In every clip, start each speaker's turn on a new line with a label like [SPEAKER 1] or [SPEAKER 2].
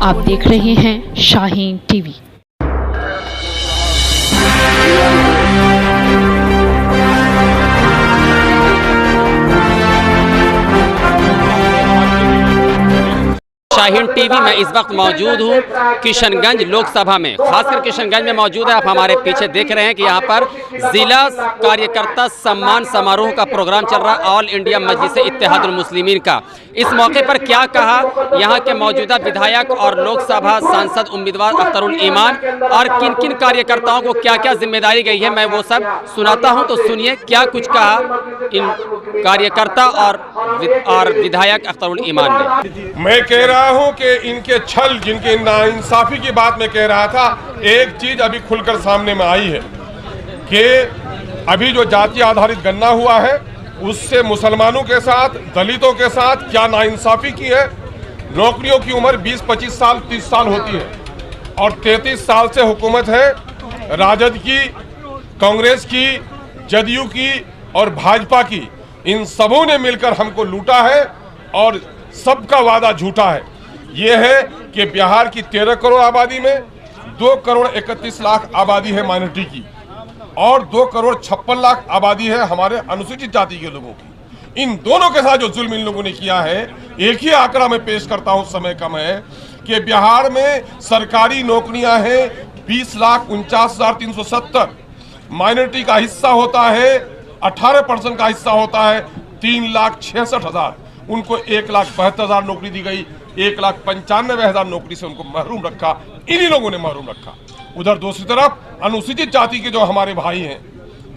[SPEAKER 1] आप देख रहे हैं शाहीन टीवी।
[SPEAKER 2] शाहीन टीवी में इस वक्त मौजूद हूँ किशनगंज लोकसभा में, खासकर किशनगंज में मौजूद है। आप हमारे पीछे देख रहे हैं कि यहाँ पर जिला कार्यकर्ता सम्मान समारोह का प्रोग्राम चल रहा है, ऑल इंडिया मजलिस इत्तेहादुल मुस्लिमीन का। इस मौके पर क्या कहा यहाँ के मौजूदा विधायक और लोकसभा सांसद उम्मीदवार अख्तरुल ईमान, और किन किन कार्यकर्ताओं को क्या क्या जिम्मेदारी गई है, मैं वो सब सुनाता हूँ। तो सुनिए क्या कुछ कहा इन कार्यकर्ता और विधायक अख्तरुल ईमान ने।
[SPEAKER 3] मैं कह रहा हूं कि इनके छल, जिनके नाइंसाफी की बात मैं कह रहा था, एक चीज अभी खुलकर सामने में आई है कि अभी जो जाति आधारित गणना हुआ है उससे मुसलमानों के साथ, दलितों के साथ क्या नाइंसाफी की है। नौकरियों की उम्र 20-25 साल 30 साल होती है और 33 साल से हुकूमत है राजद की, कांग्रेस की, जदयू की और भाजपा की। इन सबों ने मिलकर हमको लूटा है और सबका वादा झूठा है। यह है कि बिहार की 13 करोड़ आबादी में 2 करोड़ 31 लाख आबादी है माइनॉरिटी की और 2 करोड़ 56 लाख आबादी है हमारे अनुसूचित जाति के लोगों की। इन दोनों के साथ जो जुल्म इन लोगों ने किया है, एक ही आंकड़ा मैं पेश करता हूं, समय कम है, कि बिहार में सरकारी नौकरियां हैं 20,49,370। माइनॉरिटी का हिस्सा होता है 18% का हिस्सा होता है 3,66,000। उनको 1,72,000 नौकरी दी गई, 1,95,000 नौकरी से उनको महरूम रखा, इन्हीं लोगों ने महरूम रखा। उधर दूसरी तरफ अनुसूचित जाति के जो हमारे भाई हैं,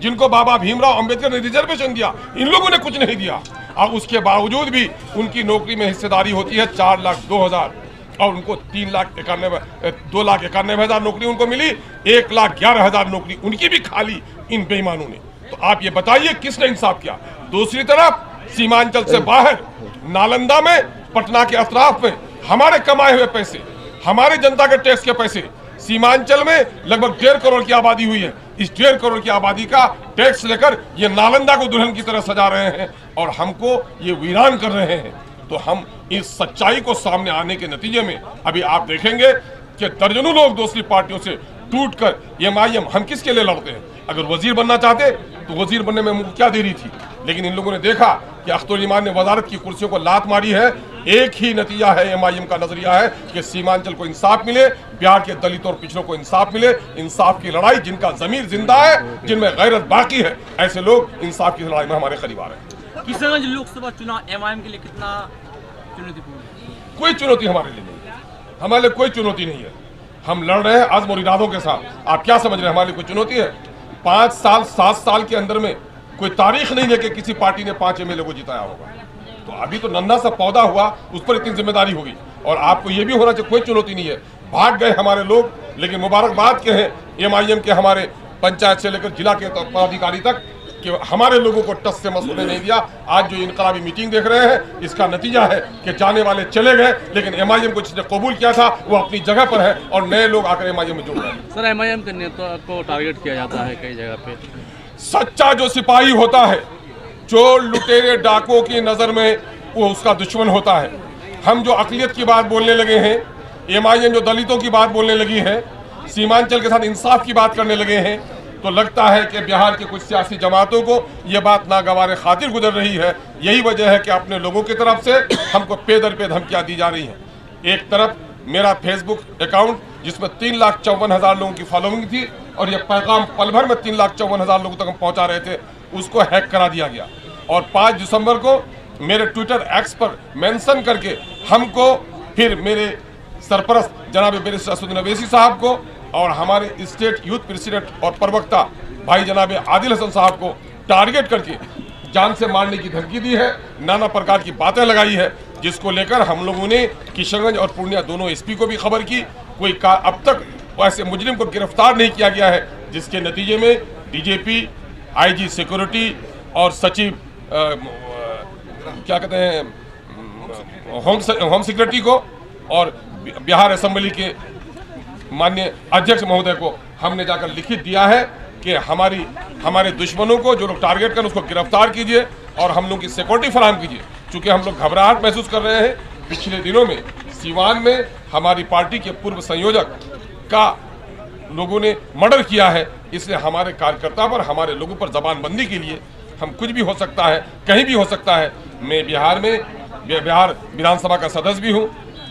[SPEAKER 3] जिनको बाबा भीमराव अंबेडकर ने रिजर्वेशन दिया, इन लोगों ने कुछ नहीं दिया और उसके बावजूद भी उनकी नौकरी में हिस्सेदारी होती है 4,02,000 और उनको 2,91,000 नौकरी उनको मिली, 1,11,000 नौकरी उनकी भी खाली इन बेईमानों ने। तो आप ये बताइए किसने इंसाफ किया। दूसरी तरफ सीमांचल से बाहर नालंदा में, पटना के अतराफ में हमारे कमाए हुए पैसे, हमारे जनता के टैक्स के पैसे, सीमांचल में लगभग 1.5 करोड़ की आबादी हुई है। इस 1.5 करोड़ की आबादी का टैक्स लेकर ये नालंदा को दुल्हन की तरह सजा रहे हैं और हमको ये वीरान कर रहे हैं। तो हम इस सच्चाई को सामने आने के नतीजे में अभी आप देखेंगे कि दर्जनों लोग दूसरी पार्टियों से टूटकर एमआईएम, हम किसके लिए लड़ते हैं। अगर वजीर बनना चाहते तो वजीर बनने में मुझे क्या देरी थी, लेकिन इन लोगों ने देखा कि अख्तरुल ईमान ने वजारत की कुर्सियों को लात मारी है। एक ही नतीजा है, एमआईएम का नजरिया है कि सीमांचल को इंसाफ मिले, बिहार के दलितों और पिछड़ों को इंसाफ मिले। इंसाफ की लड़ाई, जिनका जमीर जिंदा है, जिनमें गैरत बाकी है, ऐसे लोग इंसाफ की लड़ाई में हमारे करीब आ रहे हैं।
[SPEAKER 4] किशनगंज लोकसभा चुनाव एमआईएम के लिए कितना चुनौतीपूर्ण?
[SPEAKER 3] कोई चुनौती हमारे लिए नहीं है, हमारे लिए कोई चुनौती नहीं है। हम लड़ रहे हैं आज़म और इरादों के साथ। आप क्या समझ रहे हैं हमारे लिए कोई चुनौती है? 5 साल 7 साल के अंदर में कोई तारीख नहीं है कि किसी पार्टी ने 5 एमएलए को जिताया होगा। तो अभी तो नन्हा सा पौधा हुआ, उस पर इतनी जिम्मेदारी होगी। और आपको ये भी होना चाहिए, कोई चुनौती नहीं है। भाग गए हमारे लोग, लेकिन मुबारकबाद के हैं एमआईएम के हमारे पंचायत से लेकर जिला के पदाधिकारी तक कि हमारे लोगों को टस से मस होने नहीं दिया। आज जो इनकलाबी मीटिंग देख रहे हैं, इसका नतीजा है कि जाने वाले चले गए, लेकिन एमआईएम को जिसने कबूल किया था वो अपनी जगह पर है और नए लोग आकर एमआईएम में जुड़ रहे हैं।
[SPEAKER 4] सर, एमआईएम के नेता को टारगेट किया जाता है कई जगह पे।
[SPEAKER 3] सच्चा जो सिपाही होता है, चोर लुटेरे डाकुओं की नजर में वो उसका दुश्मन होता है। हम जो अक़लियत की बात बोलने लगे हैं, एमआईएम जो दलितों की बात बोलने लगी है, सीमांचल के साथ इंसाफ की बात करने लगे हैं, तो लगता है कि बिहार के कुछ सियासी जमातों को ये बात नागवार खातिर गुजर रही है। यही वजह है कि अपने लोगों की तरफ से हमको पे दर पे धमकियाँ दी जा रही हैं। एक तरफ मेरा फेसबुक अकाउंट जिसमें 3,54,000 लोगों की फॉलोइंग थी और ये पैगाम पल भर में 3,54,000 लोगों तक हम पहुँचा रहे थे, उसको हैक करा दिया गया। और 5 दिसंबर को मेरे ट्विटर एक्स पर मेंशन करके हमको फिर मेरे सरपरस्त जनाब बैरिस्टर असदुद्दीन अवैसी साहब को और हमारे स्टेट यूथ प्रेसिडेंट और प्रवक्ता भाई जनाब आदिल हसन साहब को टारगेट करके जान से मारने की धमकी दी है, नाना प्रकार की बातें लगाई है, जिसको लेकर हम लोगों ने किशनगंज और पूर्णिया दोनों एसपी को भी खबर की। कोई अब तक ऐसे मुजरिम को गिरफ्तार नहीं किया गया है, जिसके नतीजे में डीजीपी, आईजी सिक्योरिटी और सचिव क्या कहते हैं होम सिक्योरिटी को और बिहार असेंबली के माननीय अध्यक्ष महोदय को हमने जाकर लिखित दिया है कि हमारे दुश्मनों को जो लोग टारगेट करें उसको गिरफ्तार कीजिए और हम लोग की सिक्योरिटी फराहम कीजिए। चूँकि हम लोग घबराहट महसूस कर रहे हैं। पिछले दिनों में सीवान में हमारी पार्टी के पूर्व संयोजक का लोगों ने मर्डर किया है, इसलिए हमारे कार्यकर्ता पर, हमारे लोगों पर जबानबंदी के लिए हम कुछ भी हो सकता है, कहीं भी हो सकता है। मैं बिहार विधानसभा का सदस्य भी हूँ,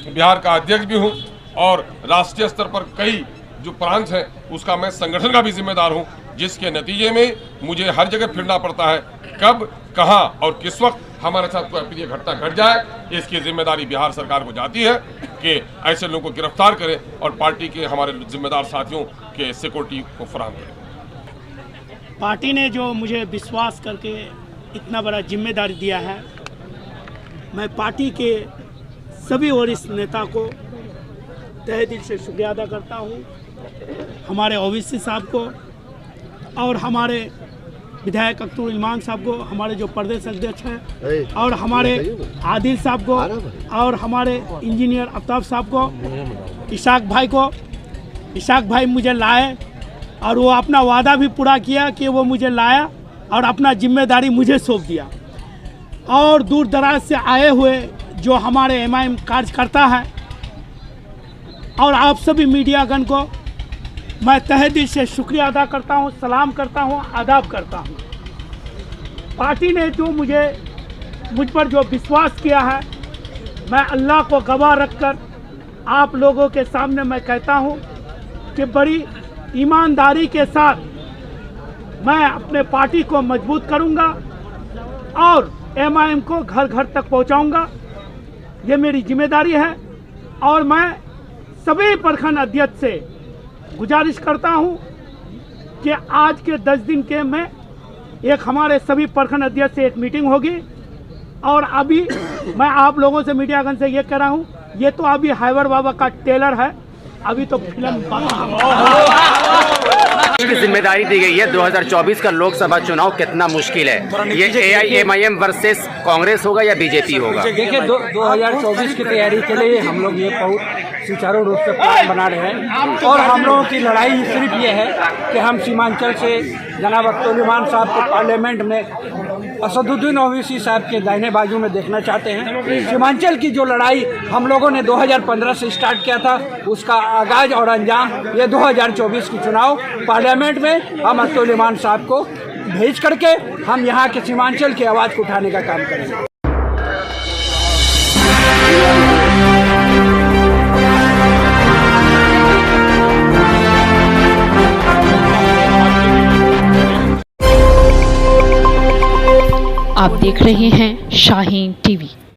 [SPEAKER 3] बिहार का अध्यक्ष भी हूँ और राष्ट्रीय स्तर पर कई जो प्रांत है उसका मैं संगठन का भी जिम्मेदार हूँ, जिसके नतीजे में मुझे हर जगह फिरना पड़ता है। कब, कहां और किस वक्त हमारे साथ कोई अप्रिय घटना घट जाए, इसकी जिम्मेदारी बिहार सरकार को जाती है कि ऐसे लोगों को गिरफ्तार करें और पार्टी के हमारे जिम्मेदार साथियों के सिक्योरिटी को फराहम करें।
[SPEAKER 5] पार्टी ने जो मुझे विश्वास करके इतना बड़ा जिम्मेदारी दिया है, मैं पार्टी के सभी वरिष्ठ नेता को तहे दिल से शुक्रिया अदा करता हूँ। हमारे ओवैसी साहब को और हमारे विधायक अख्तर इमाम साहब को, हमारे जो प्रदेश अध्यक्ष हैं, और हमारे आदिल साहब को, और हमारे इंजीनियर आफ्ताब साहब को, इशाक भाई मुझे लाए और वो अपना वादा भी पूरा किया कि वो मुझे लाया और अपना जिम्मेदारी मुझे सौंप दिया। और दूर दराज से आए हुए जो हमारे एमआईएम कार्यकर्ता है और आप सभी मीडियागण को मैं तहे दिल से शुक्रिया अदा करता हूं, सलाम करता हूं, आदाब करता हूं। पार्टी ने जो मुझ पर जो विश्वास किया है, मैं अल्लाह को गवाह रखकर आप लोगों के सामने मैं कहता हूं कि बड़ी ईमानदारी के साथ मैं अपने पार्टी को मजबूत करूंगा और एमआईएम को घर घर तक पहुंचाऊंगा। ये मेरी जिम्मेदारी है और मैं सभी प्रखंड अध्यक्ष से गुजारिश करता हूं कि आज के 10 दिन के में एक हमारे सभी प्रखंड अध्यक्ष से एक मीटिंग होगी और अभी मैं आप लोगों से मीडियागण से ये कह रहा हूं, ये तो अभी हैवर बाबा का ट्रेलर है, अभी तो फिल्म
[SPEAKER 2] की जिम्मेदारी दी गई है। 2024 का लोकसभा चुनाव कितना मुश्किल है, ये एआईएमआईएम वर्सेस कांग्रेस होगा या बीजेपी होगा?
[SPEAKER 6] देखिए 2024 की तैयारी के लिए हम लोग ये बहुत सुचारू रूप से प्लान बना रहे हैं और हम लोगों की लड़ाई सिर्फ ये है कि हम सीमांचल से जनाब अख्तर इमाम साहब को पार्लियामेंट में असदुद्दीन ओवैसी साहब के दाहिने बाजू में देखना चाहते हैं। सीमांचल की जो लड़ाई हम लोगों ने 2015 से स्टार्ट किया था, उसका आगाज और अंजाम ये 2024 की चुनाव पार्लियामेंट में हम अख्तर इमाम साहब को भेज करके हम यहाँ के सीमांचल की आवाज़ को उठाने का काम करेंगे।
[SPEAKER 1] आप देख रहे हैं शाहीन टीवी।